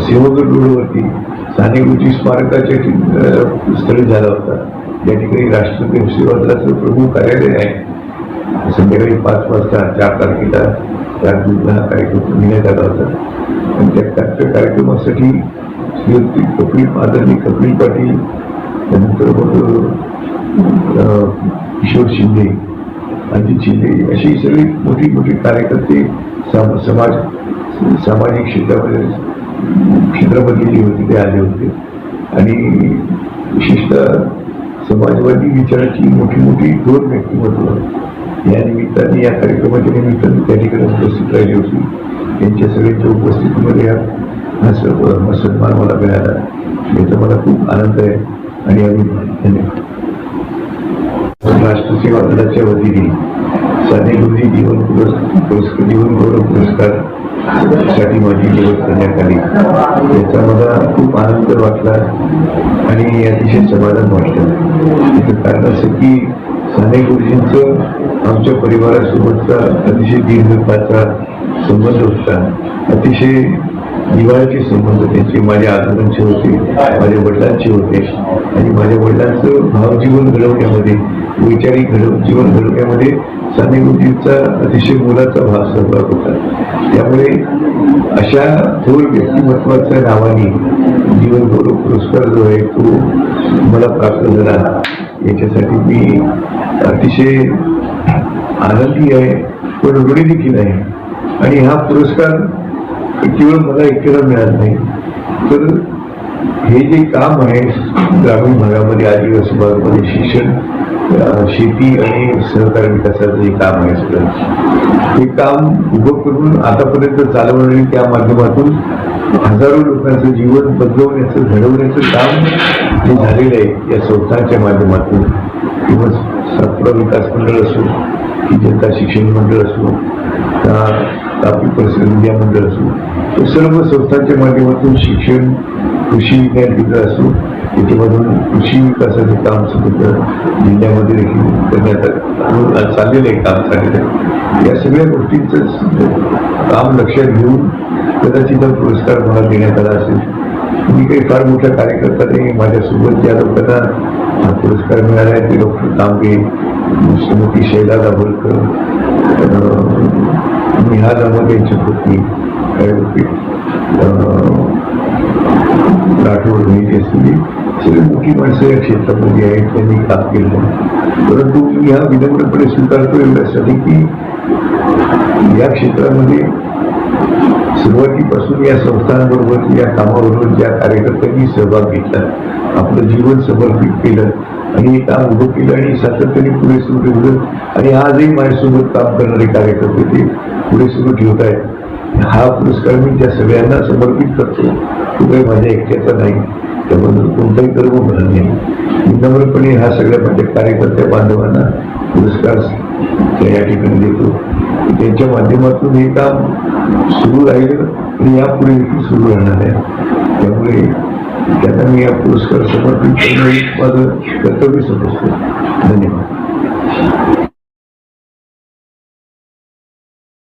सिंहगड रोडवरती साने गुरुजी स्मारकाच्या स्थळी झाला होता. या ठिकाणी राष्ट्रपती सेवादलाचं प्रमुख कार्यालय आहे. संध्याकाळी 5 वाजता 4 तारखेला 4 जूनला हा कार्यक्रम घेण्यात आला होता. आणि त्या कार्यक्रमासाठी श्रीमती आदरणीय कपिल पाटील, त्यानंतर किशोर शिंदे, अजित शिंदे अशी सगळी मोठी मोठी कार्यकर्ते सामाजिक क्षेत्रामध्ये जे होते ते आले होते. आणि विशेषतः समाजवादी विचाराची मोठी मोठी 2 व्यक्तिमत्व या निमित्ताने, या कार्यक्रमाच्या निमित्ताने त्या ठिकाणी उपस्थित राहिली होती. त्यांच्या सगळ्यांच्या उपस्थितीमध्ये हा सन्मान मला मिळाला, याचा मला खूप आनंद आहे आणि धन्यवाद. राष्ट्र सेवा दलाच्या वतीने साने गुरुजी जीवन गौरव पुरस्कार साठी माझी निवड करण्यात आली. याचा मला खूप आनंद वाटला आणि अतिशय समाधान वाटलं. याचं कारण असं की साने गुरुजींचं आमच्या परिवारासोबतचा अतिशय दीर्घकाळचा संबंध होता. अतिशय जिव्हाळ्याचे संबंध त्यांचे माझ्या आजोबांचे होते, माझ्या वडिलांचे होते. आणि माझ्या वडिलांचं भावजीवन घडवण्यामध्ये, वैचारिक जीवन घडवण्यामध्ये साने गुरुजींचा अतिशय मोलाचा भाग सहभाग होता. त्यामुळे अशा थोर व्यक्तिमत्वाच्या नावाने जीवन गौरव पुरस्कार जो आहे तो मला प्राप्त झाला. याच्यासाठी मी अतिशय आनंदी आहे, पण ऋणी देखील आहे. आणि हा पुरस्कार केवळ मला एकट्याला मिळाला नाही, तर हे जे काम आहे ग्रामीण भागामध्ये, आदिवासी भागामध्ये शिक्षण, शेती आणि सहकार विकासाचं जे काम आहे सगळं, हे काम उभं करून आतापर्यंत चालवणारे, त्या माध्यमातून हजारो लोकांचं जीवन बदलवण्याचं, घडवण्याचं काम जे झालेलं आहे या संस्थांच्या माध्यमातून, किंवा सातपुडा विकास मंडळ असो, की जनता शिक्षण मंडळ असो, तापी परिसर विद्या मंडळ असो, तर सर्व संस्थांच्या माध्यमातून शिक्षण, कृषी विज्ञान केंद्र असो, त्याच्यामधून कृषी विकासाचे काम सुद्धा जिल्ह्यामध्ये देखील करण्यात चाललेलं आहे, काम चाललेलं आहे. या सगळ्या गोष्टींचं काम लक्षात घेऊन कदाचित हा पुरस्कार मला देण्यात आला असेल. मी काही फार मोठ्या कार्यकर्ता नाही. माझ्यासोबत ज्या लोकांना हा पुरस्कार मिळाला आहे ते डॉक्टर तांबे, श्रीमती शैला दाभोलकर, निहाल अहमद यांची पत्नी राठोड माहिती असलेली सगळी मोठी माणसं या क्षेत्रामध्ये आहेत, त्यांनी काम केलं. परंतु मी हा विनम्रपणे स्वीकारतो एवढ्यासाठी की या क्षेत्रामध्ये सुरुवातीपासून या संस्थांबरोबर, या कामाबरोबर ज्या कार्यकर्त्यांनी सहभाग घेतला, आपलं जीवन समर्पित केलं आणि हे काम उभं केलं आणि सातत्याने पुढे सुरू ठेवलं. आणि आजही माझ्यासोबत काम करणारे कार्यकर्ते ते पुढे सुरू ठेवत आहेत. हा पुरस्कार मी त्या सगळ्यांना समर्पित करतो. तो काही माझ्या एकट्याचा नाही, त्याबद्दल कोणताही गर्व मला नाही. विनम्रपणे हा सगळ्या माझ्या कार्यकर्त्या बांधवांना पुरस्कार या ठिकाणी देतो. त्यांच्या माध्यमातून हे काम सुरू राहिलं आणि यापुढे देखील सुरू राहणार आहे. त्यामुळे त्यांना मी हा पुरस्कार समर्पित करणं माझं कर्तव्य समजतो. धन्यवाद.